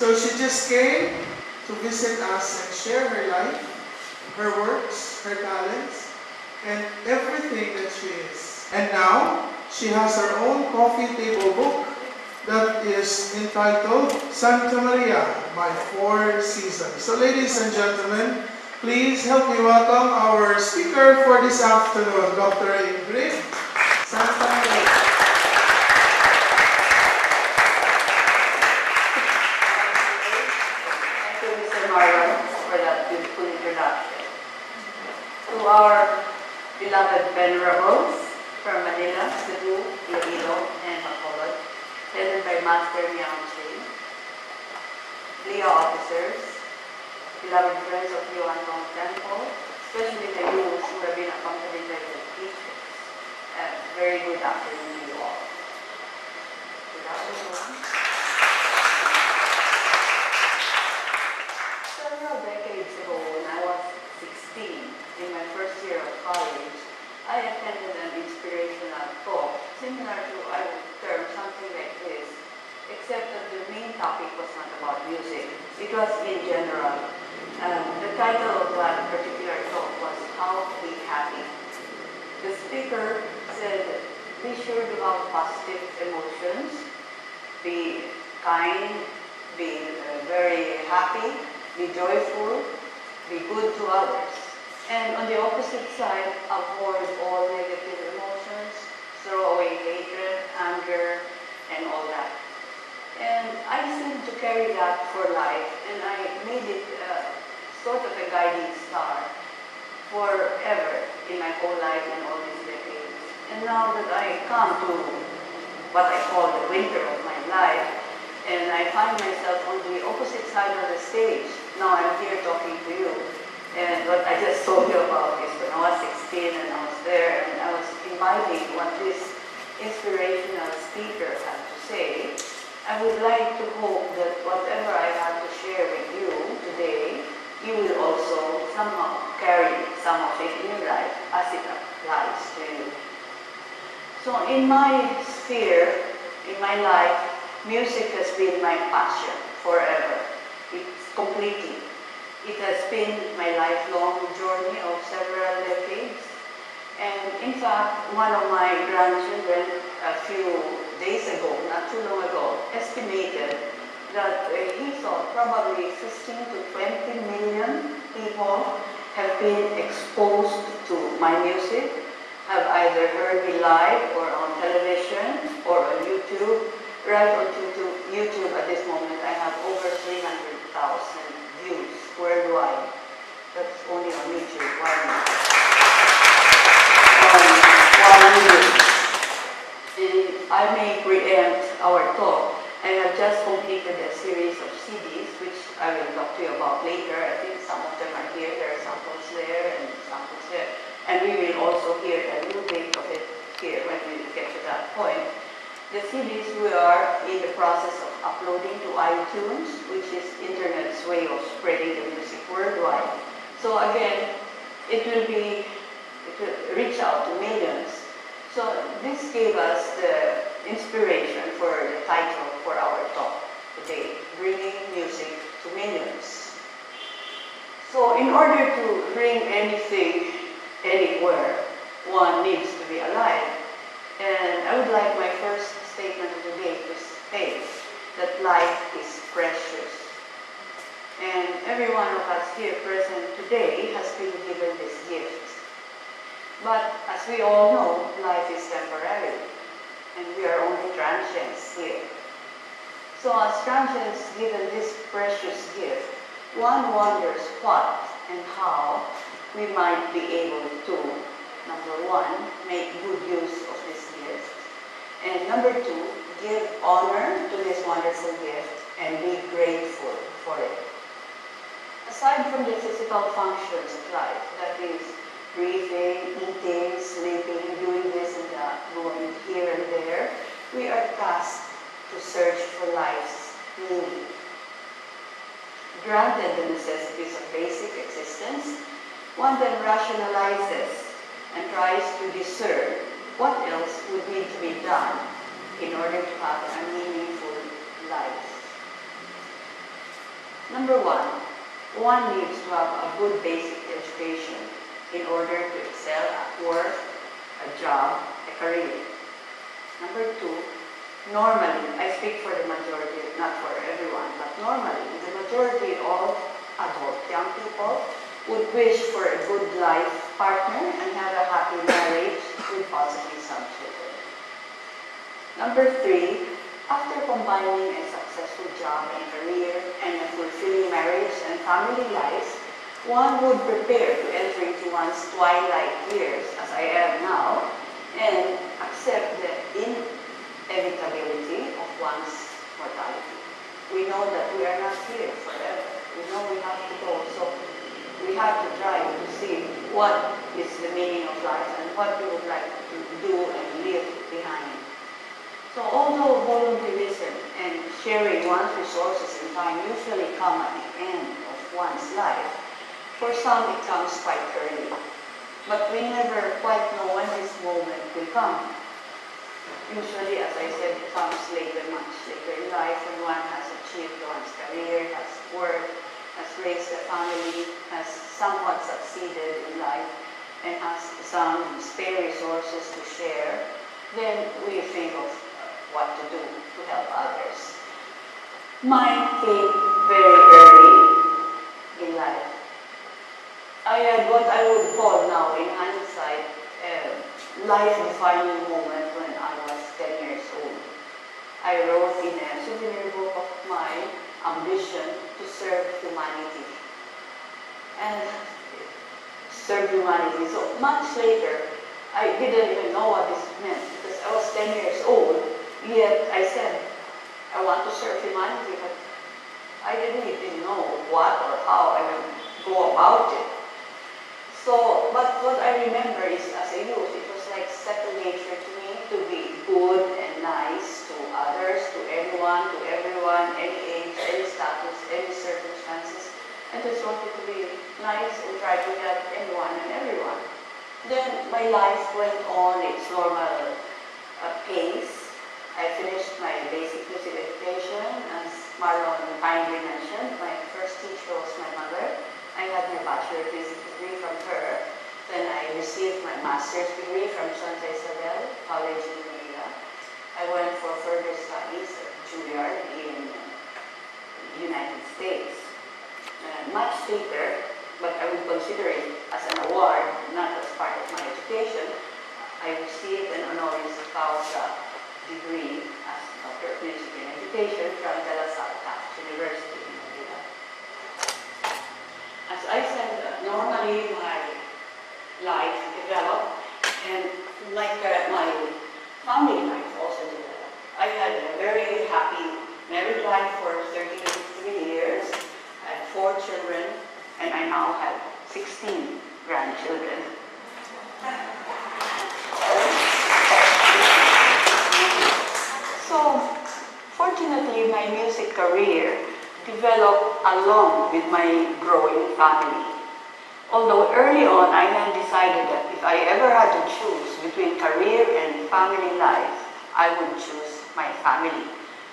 So she just came to visit us and share her life, her works, her talents, and everything that she is. And now, she has her own coffee table book that is entitled Santamaria, My Four Seasons. So ladies and gentlemen, please help me welcome our speaker for this afternoon, Dr. Ingrid Santamaria. For that beautiful introduction. To our beloved venerables from Manila, Cebu, Iloilo, and Bacolod, headed by Master Miao Ching, LEA officers, beloved friends of Yuan Thong Temple, especially the youths who have been accompanied by the teachers. Very good afternoon to you all. Good afternoon. Several decades ago, when I was 16, in my first year of college, I attended an inspirational talk, similar to, I would term, something like this, except that the main topic was not about music. It was in general. The title of that particular talk was How to Be Happy. The speaker said, be sure to have positive emotions, be kind, be very happy, be joyful, be good to others. And on the opposite side, avoid all negative emotions, throw away hatred, anger, and all that. And I seem to carry that for life, and I made it sort of a guiding star forever in my whole life and all these decades. And now that I come to what I call the winter of my life, and I find myself on the opposite side of the stage. Now I'm here talking to you. And what I just told you about is when I was 16 and I was there and I was imbibing what this inspirational speaker had to say, I would like to hope that whatever I have to share with you today, you will also somehow carry some of it in your life as it applies to you. So in my sphere, in my life, music has been my passion forever. It's completely. It has been my lifelong journey of several decades. And in fact, one of my grandchildren a few days ago, not too long ago, estimated that he thought probably 15 to 20 million people have been exposed to my music, have either heard me live or on television or on YouTube. Right on YouTube at this moment, I have over 300,000 views worldwide. That's only on YouTube. One video. And I may preempt our talk. I have just completed a series of CDs, which I will talk to you about later. I think some of them are here. There are samples there and samples there. And we will also hear a little bit of it here when we get to that point. The CDs we are in the process of uploading to iTunes, which is internet's way of spreading the music worldwide. So again, it will reach out to millions. So this gave us the inspiration for the title for our talk today, Bringing Music to Millions. So in order to bring anything anywhere, one needs to be alive. And I would like my first statement of the day to state that life is precious. And every one of us here present today has been given this gift. But as we all know, life is temporary, and we are only transients here. So as transients given this precious gift, one wonders what and how we might be able to, number one, make good use of this gift, and number two, give honor to this wonderful gift and be grateful for it. Aside from the physical functions of life, that is breathing, eating, sleeping, doing this and that, going here and there, we are tasked to search for life's meaning. Granted the necessities of basic existence, one then rationalizes and tries to discern what else would need to be done in order to have a meaningful life. Number one needs to have a good basic education in order to excel at work, a job, a career. Number two, normally, I speak for the majority, not for everyone, but normally, the majority of adult young people would wish for a good life partner and have a happy marriage with possibly some children. Number three, after combining a successful job and career and a fulfilling marriage and family life, one would prepare to enter into one's twilight years, as I am now, and accept the inevitability of one's mortality. We know that we are not here forever. We know we have to go, so we have to try to see what is the meaning of life and what we would like to do and leave behind. So although volunteerism and sharing one's resources and time usually come at the end of one's life, for some it comes quite early. But we never quite know when this moment will come. Usually, as I said, it comes later, much later in life, when one has achieved one's career, has worked, has raised a family, has somewhat succeeded in life, and has some spare resources to share. Then we think of what to do to help others. Mine came very early in life. I had what I would call now, in hindsight, a life-defining moment when I was 10 years old. I wrote in a souvenir book of my ambition to serve humanity. And serve humanity. So much later, I didn't even know what this meant because I was 10 years old, yet I said, I want to serve humanity, but I didn't even know what or how I would go about it. So, but what I remember is as a youth, it was like second nature to me to be good and nice to others, to everyone, any age, any status, any circumstances. I just wanted to be nice and try to help anyone and everyone. Then my life went on its normal pace. I finished my basic music education, as Marlon kindly mentioned. My first teacher was my mother. I had my bachelor's degree from her. Then I received my master's degree from San Isabel College in Manila. I went for further studies at Juilliard in the United States. Much later, but I would consider it as an award, not as part of my education, I received an honoris causa degree as Doctor of Music and Education from De La Salle University in Manila. As I said, normally my life developed and my family life also developed. I had a very happy married life for 33 years. I had 4 children, and I now have 16 grandchildren. So, fortunately, my music career developed along with my growing family. Although early on, I had decided that if I ever had to choose between career and family life, I would choose my family,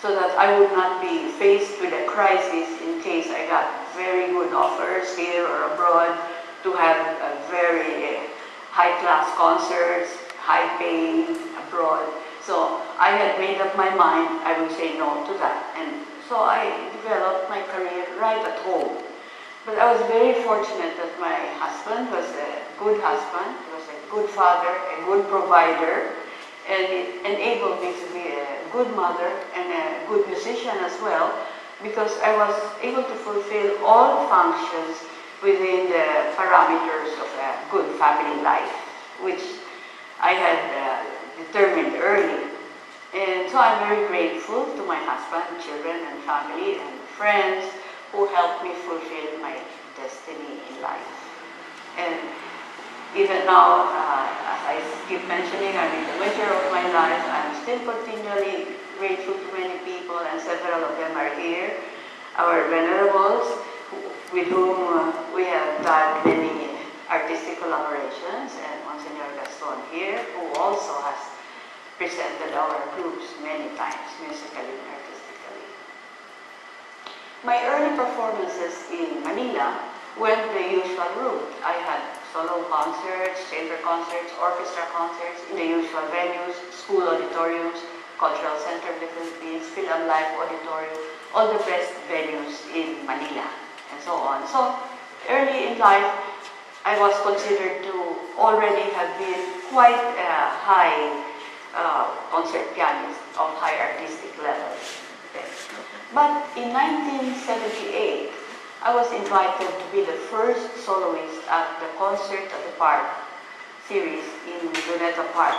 so that I would not be faced with a crisis in case I got very good offers here or abroad to have a very high-class concerts, high-paying abroad. So I had made up my mind I would say no to that. And so I developed my career right at home. But I was very fortunate that my husband was a good husband, he was a good father, a good provider, and it enabled me to be a good mother and a good musician as well, because I was able to fulfill all functions within the parameters of a good family life, which I had determined early. And so I'm very grateful to my husband, children, and family, and friends who helped me fulfill my destiny in life. And even now, as I keep mentioning, I'm in the winter of my life, I'm still continually grateful to many people, and several of them are here. Our venerables, with whom we have done many artistic collaborations, and Monsignor Gaston here, who also has presented our groups many times, musically and artistically. My early performances in Manila went the usual route. I had solo concerts, chamber concerts, orchestra concerts in the usual venues, school auditoriums, Cultural Center of the Philippines, Philharmonic Auditorium, all the best venues in Manila, and so on. So early in life, I was considered to already have been quite a high concert pianist of high artistic level. Okay. But in 1978, I was invited to be the first soloist at the Concert at the Park series in Luneta Park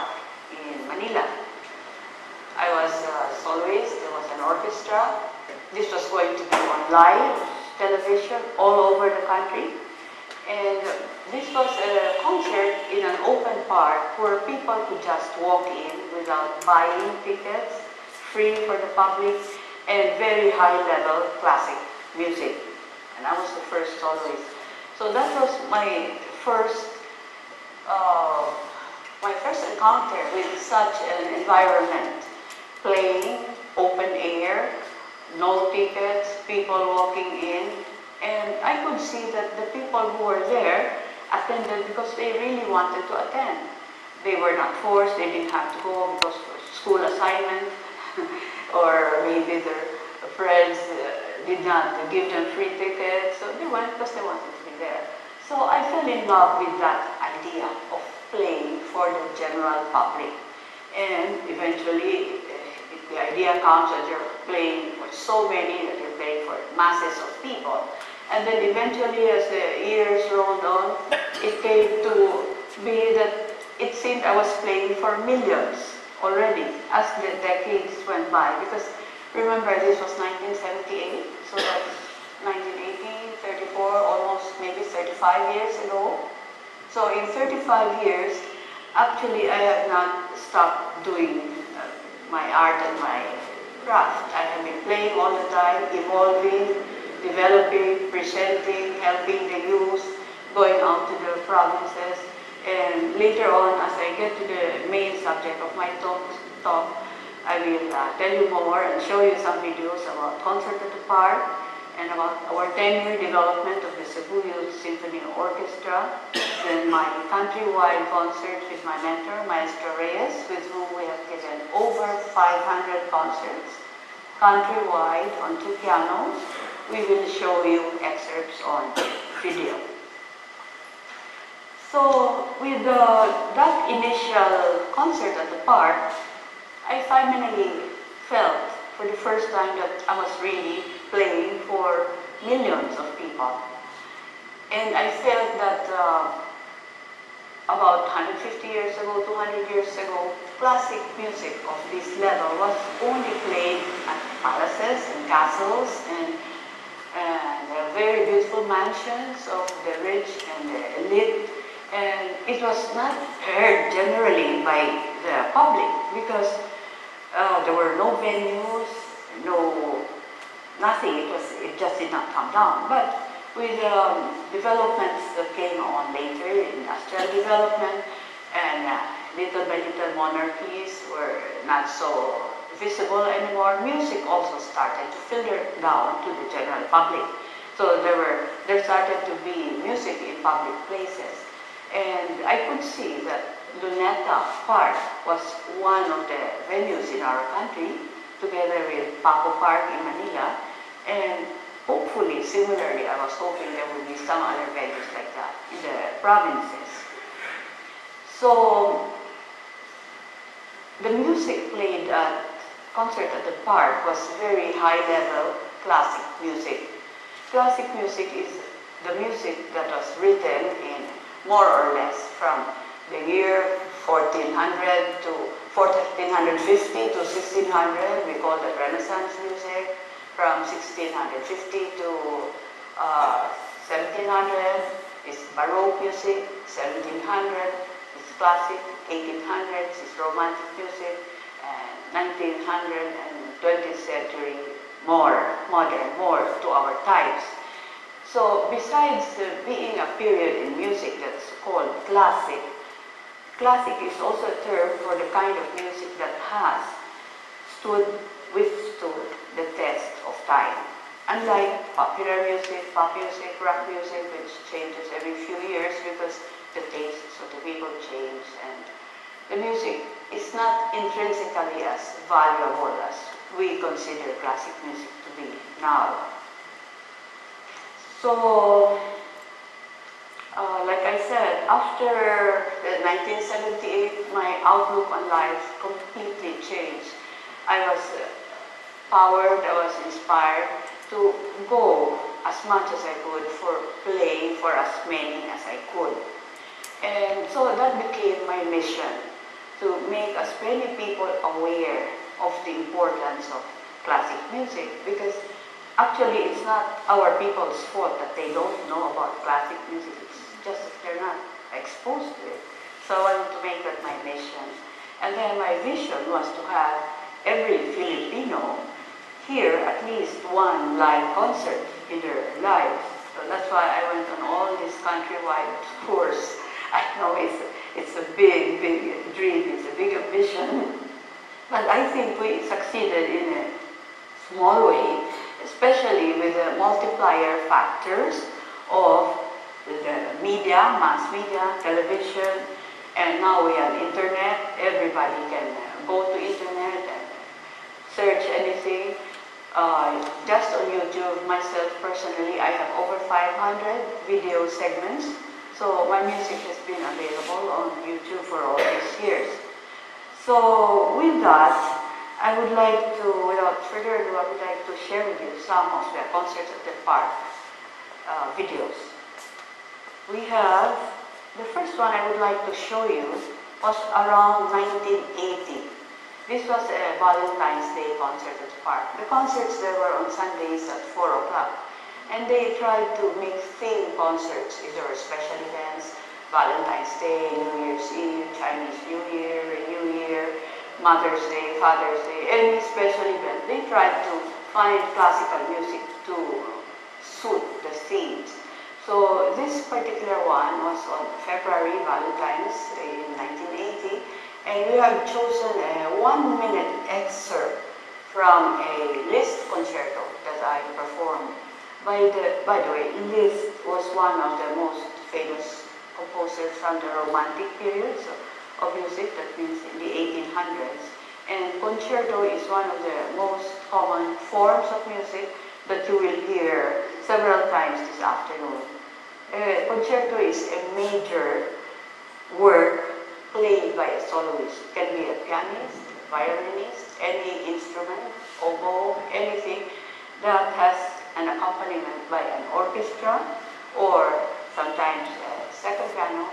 in Manila. I was a soloist, there was an orchestra. This was going to be on live television all over the country. And this was a concert in an open park where people could just walk in without buying tickets, free for the public, and very high-level classic music. And I was the first soloist. So that was my first encounter with such an environment. Playing, open air, no tickets, people walking in. And I could see that the people who were there attended because they really wanted to attend. They were not forced, they didn't have to go because of school assignment, or maybe their friends did not give them free tickets, so they went because they wanted to be there. So I fell in love with that idea of playing for the general public. And eventually, the idea comes that you're playing for so many, that you're playing for masses of people. And then eventually, as the years rolled on, it came to be that it seemed I was playing for millions already as the decades went by. Because remember, this was 1978, so that's 1980, 34, almost maybe 35 years ago. So in 35 years, actually I have not stopped doing my art and my craft. I have been playing all the time, evolving, developing, presenting, helping the youth, going out to the provinces. And later on, as I get to the main subject of my talk, I will tell you more and show you some videos about Concert at the Park and about our 10-year development of the Cebu Youth Symphony Orchestra, then my countrywide concerts with my mentor, Maestro Reyes, with whom we have given over 500 concerts, countrywide on 2 pianos. We will show you excerpts on video. So with that initial concert at the park, I finally felt for the first time that I was really playing for millions of people. And I felt that about 150 years ago, 200 years ago, classic music of this level was only played at palaces and castles and very beautiful mansions of the rich and the elite. And it was not heard generally by the public because there were no venues, nothing. It just did not come down. But with developments that came on later, industrial development, and little by little monarchies were not so visible anymore, music also started to filter down to the general public. So there started to be music in public places. And I could see that Luneta Park was one of the venues in our country, together with Paco Park in Manila. And hopefully, similarly, I was hoping there would be some other venues like that in the provinces. So the music played at Concert at the Park was very high-level classic music. Classic music is the music that was written in more or less from the year 1400 to 1450 to 1600. We call that Renaissance music. From 1650 to 1700 is Baroque music. 1700 is classic. 1800s is Romantic music. And 1900 and 20th century more modern, more to our types. So besides being a period in music that's called classic, classic is also a term for the kind of music that has withstood the test of time. Unlike popular music, pop music, rock music, which changes every few years because the tastes of the people change, and the music is not intrinsically as valuable as we consider classic music to be now. So, like I said, after 1978, my outlook on life completely changed. I was powered, I was inspired to go as much as I could for playing for as many as I could. And so that became my mission, to make as many people aware of the importance of classic music, because actually it's not our people's fault that they don't know about classic music, it's just that they're not exposed to it. So I wanted to make that my mission. And then my vision was to have every Filipino hear at least one live concert in their lives. So that's why I went on all these countrywide tours. I know it's a big, big dream, it's a big ambition, but I think we succeeded in a small way, especially with the multiplier factors of the media, mass media, television, and now we have internet. Everybody can go to internet and search anything. Just on YouTube, myself personally, I have over 500 video segments. So my music has been available on YouTube for all these years. So with that, I would like to, without further ado, I would like to share with you some of the Concerts at the Park videos. We have, the first one I would like to show you was around 1980. This was a Valentine's Day concert at the park. The concerts there were on Sundays at 4 o'clock. And they tried to make theme concerts. There were special events, Valentine's Day, New Year's Eve, Chinese New Year, New Year, Mother's Day, Father's Day, any special event. They tried to find classical music to suit the themes. So this particular one was on February, Valentine's in 1980. And we have chosen a 1-minute excerpt from a Liszt concerto that I performed. By the way, Liszt was one of the most famous composers from the Romantic periods of music, that means in the 1800s. And concerto is one of the most common forms of music that you will hear several times this afternoon. Concerto is a major work played by a soloist. It can be a pianist, a violinist, any instrument, oboe, anything that has an accompaniment by an orchestra, or sometimes a second piano,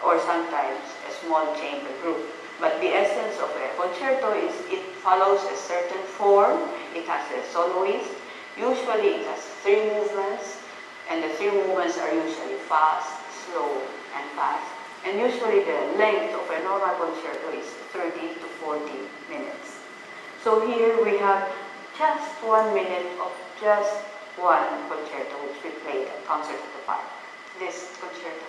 or sometimes a small chamber group. But the essence of a concerto is it follows a certain form. It has a soloist. Usually it has 3 movements, and the 3 movements are usually fast, slow, and fast. And usually the length of a normal concerto is 30 to 40 minutes. So here we have just 1 minute of just one concerto which we played at Concerts at the Park. This concerto